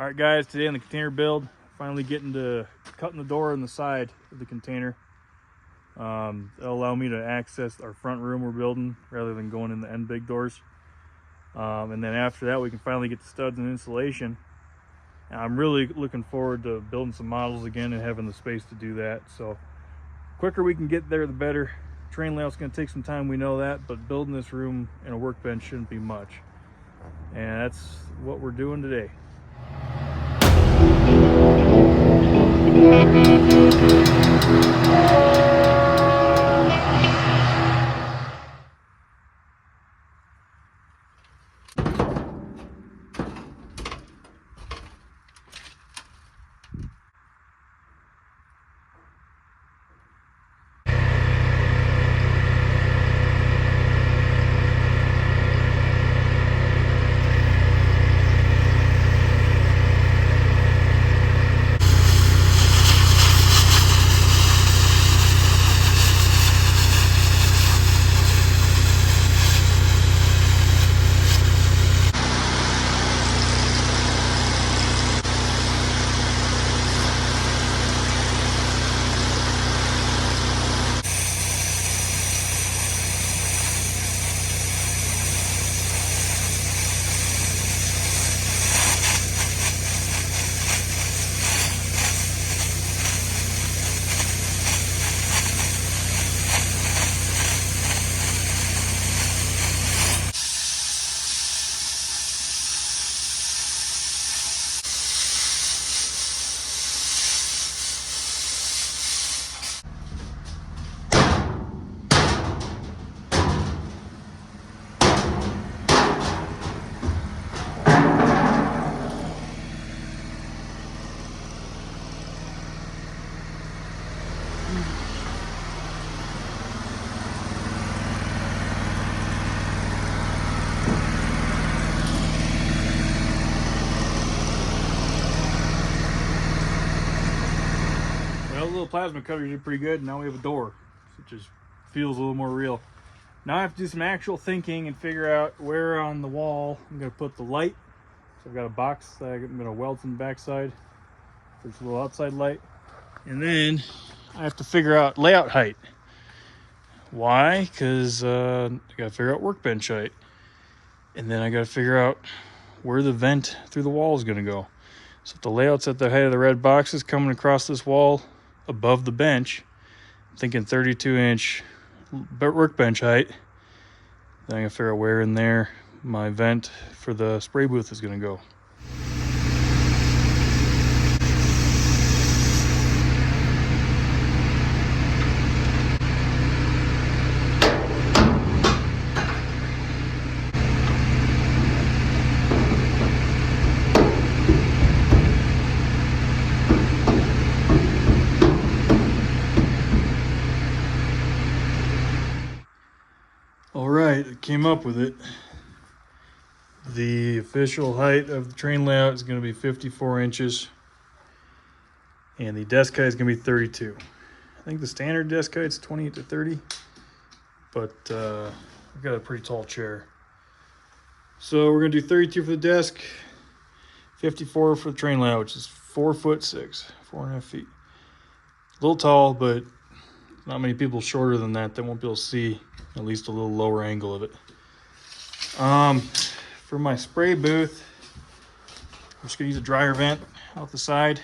All right, guys, today on the container build, finally getting to cutting the door in the side of the container. That'll allow me to access our front room we're building rather than going in the end big doors. And then after that, we can finally get the studs and insulation. And I'm really looking forward to building some models again and having the space to do that. So quicker we can get there, the better. Train layout's gonna take some time, we know that, but building this room and a workbench shouldn't be much. And that's what we're doing today. Well, the little plasma cutter did pretty good. Now we have a door, so it just feels a little more real. Now I have to do some actual thinking and figure out where on the wall I'm going to put the light. So I've got a box that I'm going to weld from the backside for this little outside light. And then I have to figure out layout height. Why? Because I got to figure out workbench height. And then I got to figure out where the vent through the wall is going to go. So if the layout's at the height of the red boxes coming across this wall above the bench, I'm thinking 32-inch workbench height. Then I gotta figure out where in there my vent for the spray booth is gonna go. All right, I came up with it. The official height of the train layout is going to be 54 inches. And the desk height is going to be 32. I think the standard desk height is 28 to 30. But I've got a pretty tall chair. So we're going to do 32 for the desk, 54 for the train layout, which is 4'6", 4.5 feet. A little tall, but not many people shorter than that won't be able to see at least a little lower angle of it. For my spray booth, I'm just gonna use a dryer vent out the side,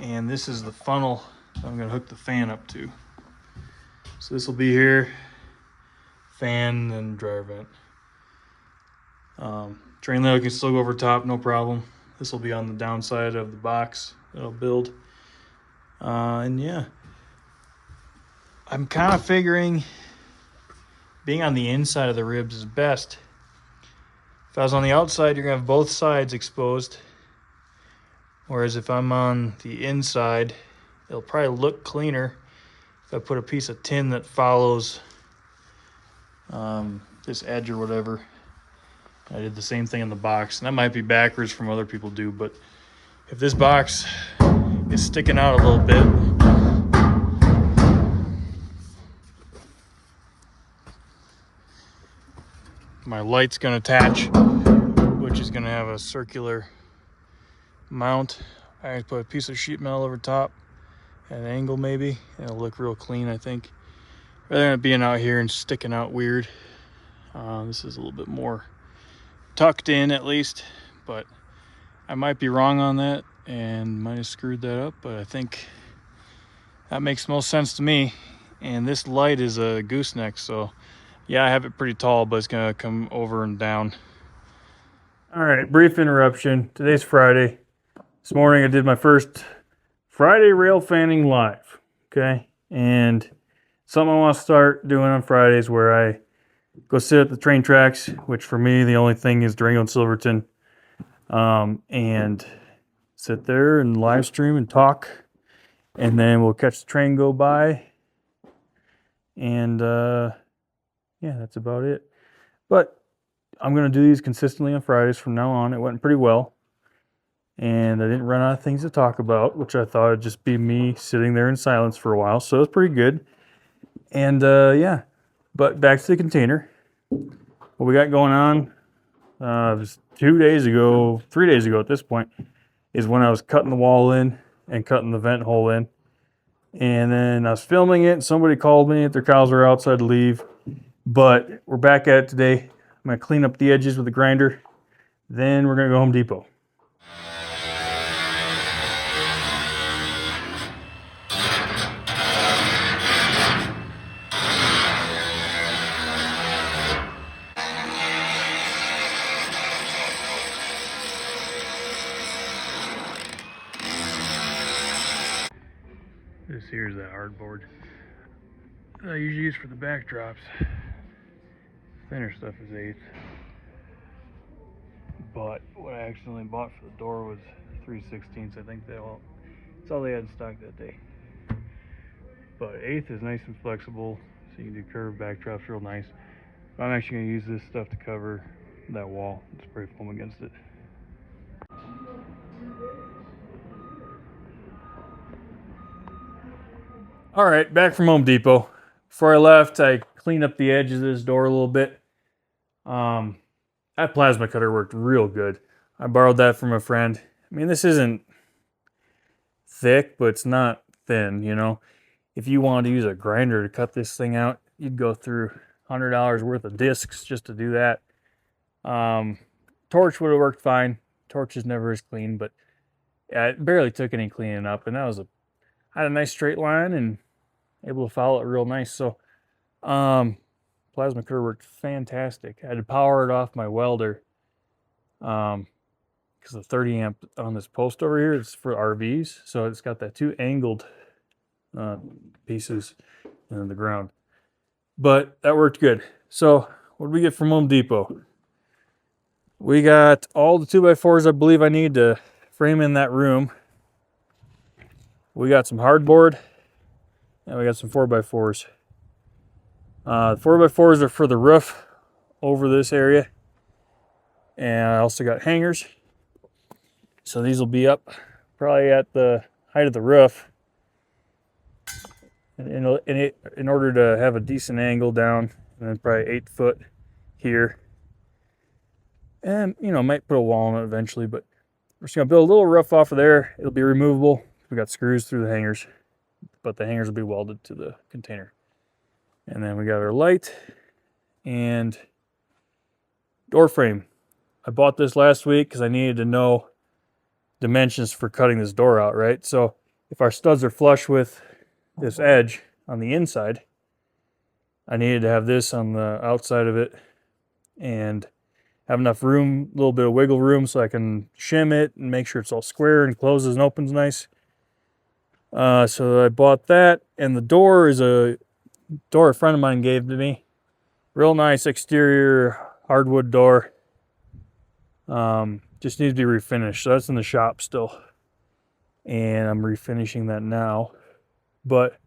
and this is the funnel I'm gonna hook the fan up to. So this will be here, fan and dryer vent. Train layout can still go over top, no problem. This will be on the downside of the box that I'll build. And yeah, I'm kind of figuring being on the inside of the ribs is best. If I was on the outside, you're gonna have both sides exposed. Whereas if I'm on the inside, it'll probably look cleaner if I put a piece of tin that follows this edge or whatever. I did the same thing in the box, and that might be backwards from what other people do, but if this box is sticking out a little bit, my light's going to attach, which is going to have a circular mount. I put a piece of sheet metal over top at an angle maybe. It'll look real clean, I think. Rather than it being out here and sticking out weird. This is a little bit more tucked in at least, but I might be wrong on that and might have screwed that up, but I think that makes most sense to me. And this light is a gooseneck, so yeah, I have it pretty tall, but it's gonna come over and down. All right, brief interruption. Today's Friday. This morning I did my first Friday rail fanning live, okay? And something I want to start doing on Fridays where I go sit at the train tracks, which for me, the only thing is Durango and Silverton, and sit there and live stream and talk. And then we'll catch the train go by. And yeah, that's about it. But I'm going to do these consistently on Fridays from now on. It went pretty well. And I didn't run out of things to talk about, which I thought would just be me sitting there in silence for a while. So it was pretty good. And yeah, but back to the container. What we got going on, just 3 days ago at this point, is when I was cutting the wall in and cutting the vent hole in. And then I was filming it, and somebody called me that their cows were outside to leave. But we're back at it today. I'm going to clean up the edges with a grinder. Then we're going to go Home Depot. This here is that hardboard that I usually use for the backdrops. Thinner stuff is 1/8. But what I accidentally bought for the door was 3/16. I think that's all they had in stock that day. But 1/8 is nice and flexible, so you can do curved backdrops real nice. But I'm actually going to use this stuff to cover that wall and spray foam against it. All right, back from Home Depot. Before I left, I cleaned up the edge of this door a little bit. That plasma cutter worked real good. I borrowed that from a friend. I mean, this isn't thick, but it's not thin, you know. If you wanted to use a grinder to cut this thing out, you'd go through $100 worth of discs just to do that. Torch would have worked fine. Torch is never as clean, but yeah, it barely took any cleaning up, and I had a nice straight line and able to follow it real nice. So plasma cutter worked fantastic. I had to power it off my welder because the 30 amp on this post over here is for RVs, so it's got that 2 angled pieces in the ground. But that worked good. So what did we get from Home Depot? We got all the 2x4s I believe I need to frame in that room. We got some hardboard, and we got some 4x4s. The 4x4s are for the roof over this area. And I also got hangers. So these will be up probably at the height of the roof. In order to have a decent angle down, and then probably 8 foot here. And, you know, might put a wall on it eventually, but we're just going to build a little roof off of there. It'll be removable. We got screws through the hangers, but the hangers will be welded to the container. And then we got our light and door frame. I bought this last week because I needed to know dimensions for cutting this door out, right? So if our studs are flush with this edge on the inside, I needed to have this on the outside of it and have enough room, a little bit of wiggle room so I can shim it and make sure it's all square and closes and opens nice. So I bought that, and the door is a door a friend of mine gave to me. Real nice exterior hardwood door. Just needs to be refinished. So that's in the shop still. And I'm refinishing that now. But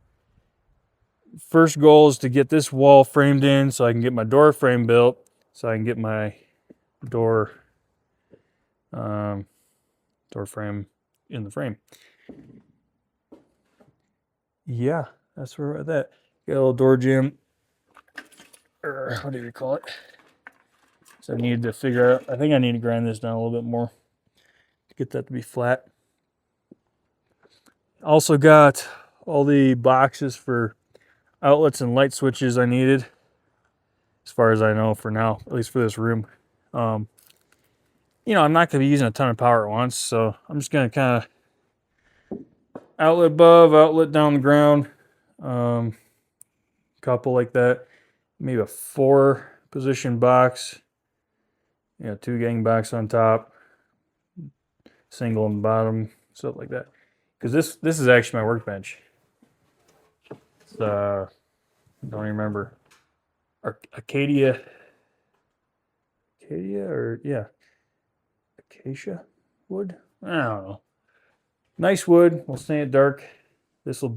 first goal is to get this wall framed in so I can get my door frame built, so I can get my door frame in the frame. Yeah, that's where we're at that. Got a little door jamb, or what do you call it? So I need to figure out, I think I need to grind this down a little bit more. get that to be flat. Also got all the boxes for outlets and light switches I needed, as far as I know for now, at least for this room. You know, I'm not going to be using a ton of power at once, so I'm just going to kind of outlet above, outlet down the ground, couple like that, maybe a 4-position box, 2 gang box on top, single on the bottom, stuff like that. Because this is actually my workbench. It's don't even remember. Acacia wood. I don't know. Nice wood. We'll stay it dark. This will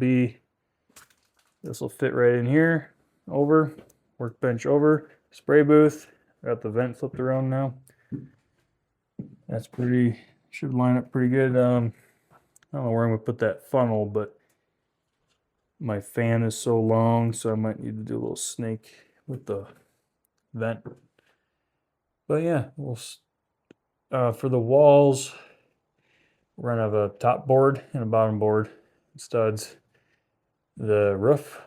fit right in here. Over workbench over spray booth. Got the vent flipped around now. That's should line up pretty good. I don't know where I'm gonna put that funnel, but my fan is so long, so I might need to do a little snake with the vent. But yeah, we'll for the walls, we're gonna have a top board and a bottom board, studs. The roof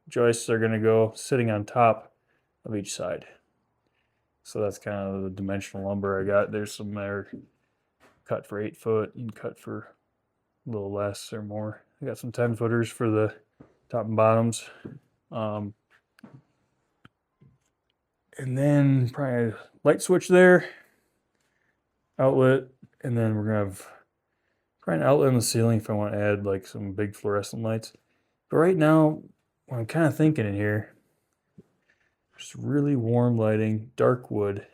joists are gonna go sitting on top of each side. So that's kind of the dimensional lumber I got. There's some there cut for 8 foot. You can cut for a little less or more. I got some 10 footers for the top and bottoms. And then probably a light switch there, outlet, and then we're gonna have probably an outlet in the ceiling if I want to add like some big fluorescent lights. But right now, what I'm kind of thinking in here, just really warm lighting, dark wood,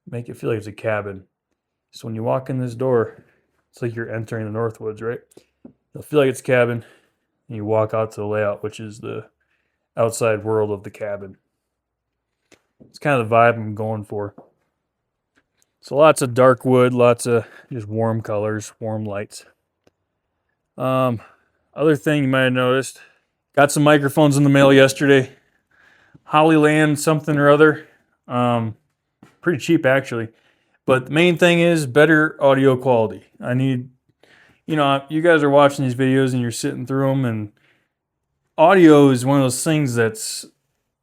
make it feel like it's a cabin. So when you walk in this door, it's like you're entering the Northwoods, right? You'll feel like it's a cabin, and you walk out to the layout, which is the outside world of the cabin. It's kind of the vibe I'm going for. So lots of dark wood, lots of just warm colors, warm lights. Other thing you might have noticed, got some microphones in the mail yesterday. Hollyland something or other. Pretty cheap actually. But the main thing is better audio quality. I need, you guys are watching these videos and you're sitting through them, and audio is one of those things that's,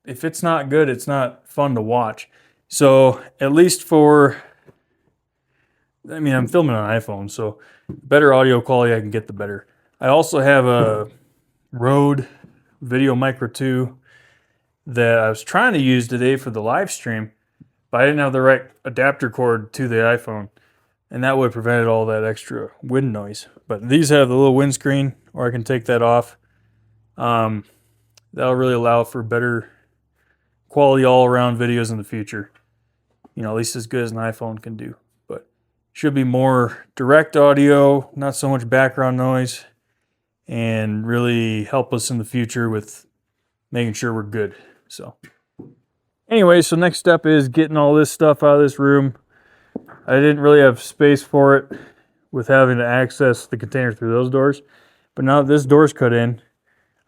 if it's not good, it's not fun to watch. So at least I'm filming on an iPhone, so better audio quality I can get, the better. I also have a Rode Video Micro 2 that I was trying to use today for the live stream, but I didn't have the right adapter cord to the iPhone, and that would have prevented all that extra wind noise. But these have the little windscreen, or I can take that off. That'll really allow for better quality all-around videos in the future. At least as good as an iPhone can do. But should be more direct audio, not so much background noise, and really help us in the future with making sure we're good. So anyway, so next step is getting all this stuff out of this room. I didn't really have space for it with having to access the container through those doors. But now that this door's cut in,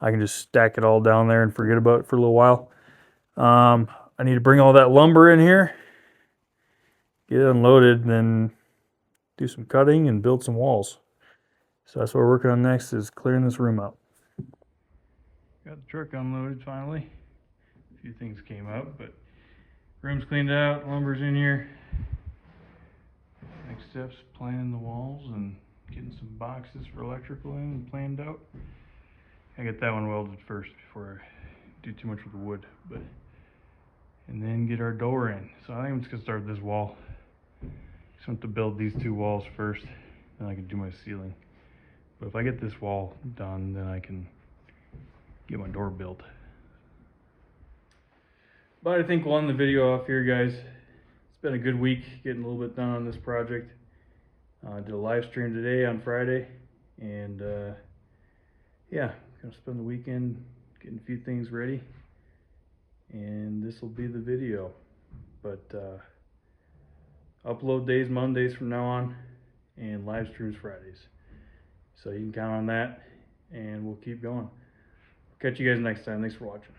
I can just stack it all down there and forget about it for a little while. I need to bring all that lumber in here, get it unloaded, and then do some cutting and build some walls. So that's what we're working on next, is clearing this room out. Got the truck unloaded finally. A few things came up, but room's cleaned out, lumber's in here. Next step's planning the walls and getting some boxes for electrical in and planned out. I get that one welded first before I do too much with the wood, and then get our door in. So I think I'm just gonna start with this wall. Just want to build these 2 walls first, then I can do my ceiling. But if I get this wall done, then I can get my door built. But I think we'll end the video off here, guys. It's been a good week getting a little bit done on this project. I did a live stream today on Friday, and yeah, gonna spend the weekend getting a few things ready, and this will be the video. But upload days Mondays from now on, and live streams Fridays. So you can count on that, and we'll keep going. Catch you guys next time. Thanks for watching.